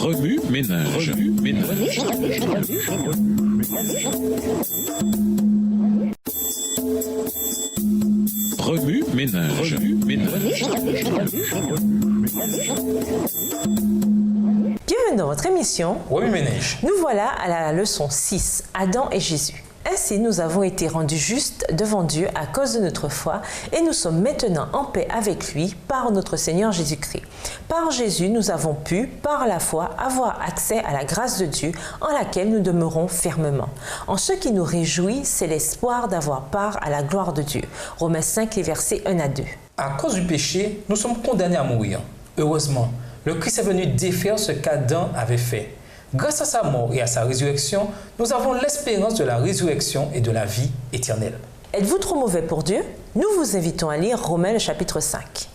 Remue ménage. Remue ménage. Bienvenue dans votre émission Remue ménage. Nous voilà à la leçon 6, Adam et Jésus. Ainsi, nous avons été rendus justes devant Dieu à cause de notre foi et nous sommes maintenant en paix avec lui par notre Seigneur Jésus-Christ. Par Jésus, nous avons pu, par la foi, avoir accès à la grâce de Dieu en laquelle nous demeurons fermement. En ce qui nous réjouit, c'est l'espoir d'avoir part à la gloire de Dieu. Romains 5, les versets 1 à 2. À cause du péché, nous sommes condamnés à mourir. Heureusement, le Christ est venu défaire ce qu'Adam avait fait. Grâce à sa mort et à sa résurrection, nous avons l'espérance de la résurrection et de la vie éternelle. Êtes-vous trop mauvais pour Dieu? Nous vous invitons à lire Romains le chapitre 5.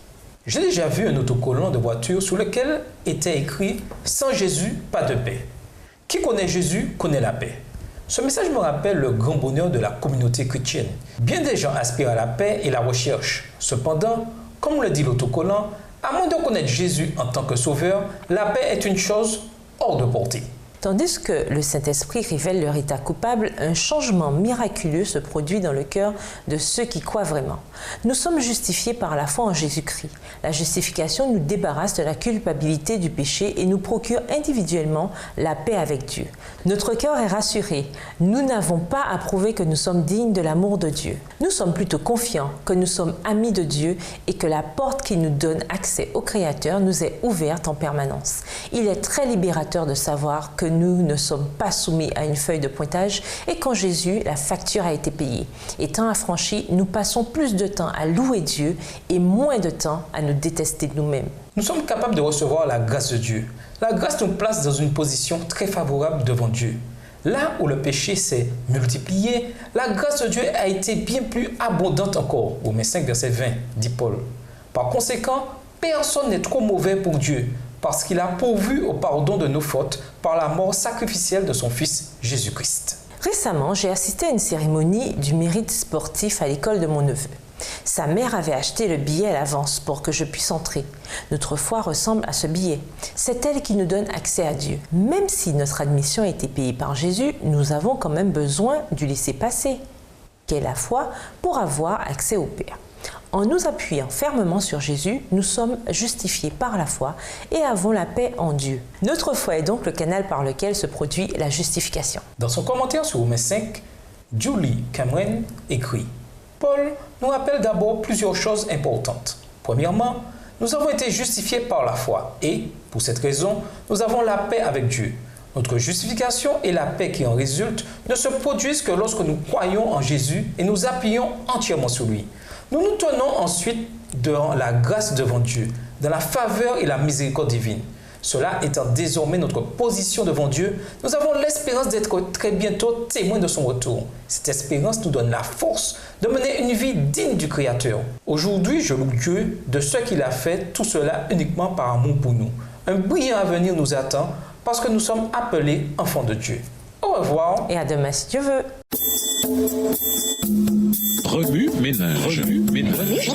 J'ai déjà vu un autocollant de voiture sur lequel était écrit « Sans Jésus, pas de paix ». Qui connaît Jésus connaît la paix. Ce message me rappelle le grand bonheur de la communauté chrétienne. Bien des gens aspirent à la paix et la recherchent. Cependant, comme le dit l'autocollant, à moins de connaître Jésus en tant que sauveur, la paix est une chose hors de portée. Tandis que le Saint-Esprit révèle leur état coupable, un changement miraculeux se produit dans le cœur de ceux qui croient vraiment. Nous sommes justifiés par la foi en Jésus-Christ. La justification nous débarrasse de la culpabilité du péché et nous procure individuellement la paix avec Dieu. Notre cœur est rassuré. Nous n'avons pas à prouver que nous sommes dignes de l'amour de Dieu. Nous sommes plutôt confiants que nous sommes amis de Dieu et que la porte qui nous donne accès au Créateur nous est ouverte en permanence. Il est très libérateur de savoir que nous ne sommes pas soumis à une feuille de pointage et qu'en Jésus, la facture a été payée. Étant affranchis, nous passons plus de temps à louer Dieu et moins de temps à nous détester nous-mêmes. Nous sommes capables de recevoir la grâce de Dieu. La grâce nous place dans une position très favorable devant Dieu. Là où le péché s'est multiplié, la grâce de Dieu a été bien plus abondante encore. Romains 5, verset 20, dit Paul. Par conséquent, personne n'est trop mauvais pour Dieu, parce qu'il a pourvu au pardon de nos fautes par la mort sacrificielle de son Fils Jésus-Christ. Récemment, j'ai assisté à une cérémonie du mérite sportif à l'école de mon neveu. Sa mère avait acheté le billet à l'avance pour que je puisse entrer. Notre foi ressemble à ce billet. C'est elle qui nous donne accès à Dieu. Même si notre admission a été payée par Jésus, nous avons quand même besoin du laisser-passer, qu'est la foi, pour avoir accès au Père. En nous appuyant fermement sur Jésus, nous sommes justifiés par la foi et avons la paix en Dieu. Notre foi est donc le canal par lequel se produit la justification. Dans son commentaire sur Romains 5, Julie Cameron écrit « Paul nous rappelle d'abord plusieurs choses importantes. Premièrement, nous avons été justifiés par la foi et, pour cette raison, nous avons la paix avec Dieu. Notre justification et la paix qui en résulte ne se produisent que lorsque nous croyons en Jésus et nous appuyons entièrement sur lui. Nous nous tenons ensuite dans la grâce devant Dieu, dans la faveur et la miséricorde divine. Cela étant désormais notre position devant Dieu, nous avons l'espérance d'être très bientôt témoins de son retour. Cette espérance nous donne la force de mener une vie digne du Créateur. Aujourd'hui, je loue Dieu de ce qu'il a fait, tout cela uniquement par amour pour nous. Un brillant avenir nous attend parce que nous sommes appelés enfants de Dieu. Au revoir. Et à demain si Dieu veut. Remue ménage. Remue ménage.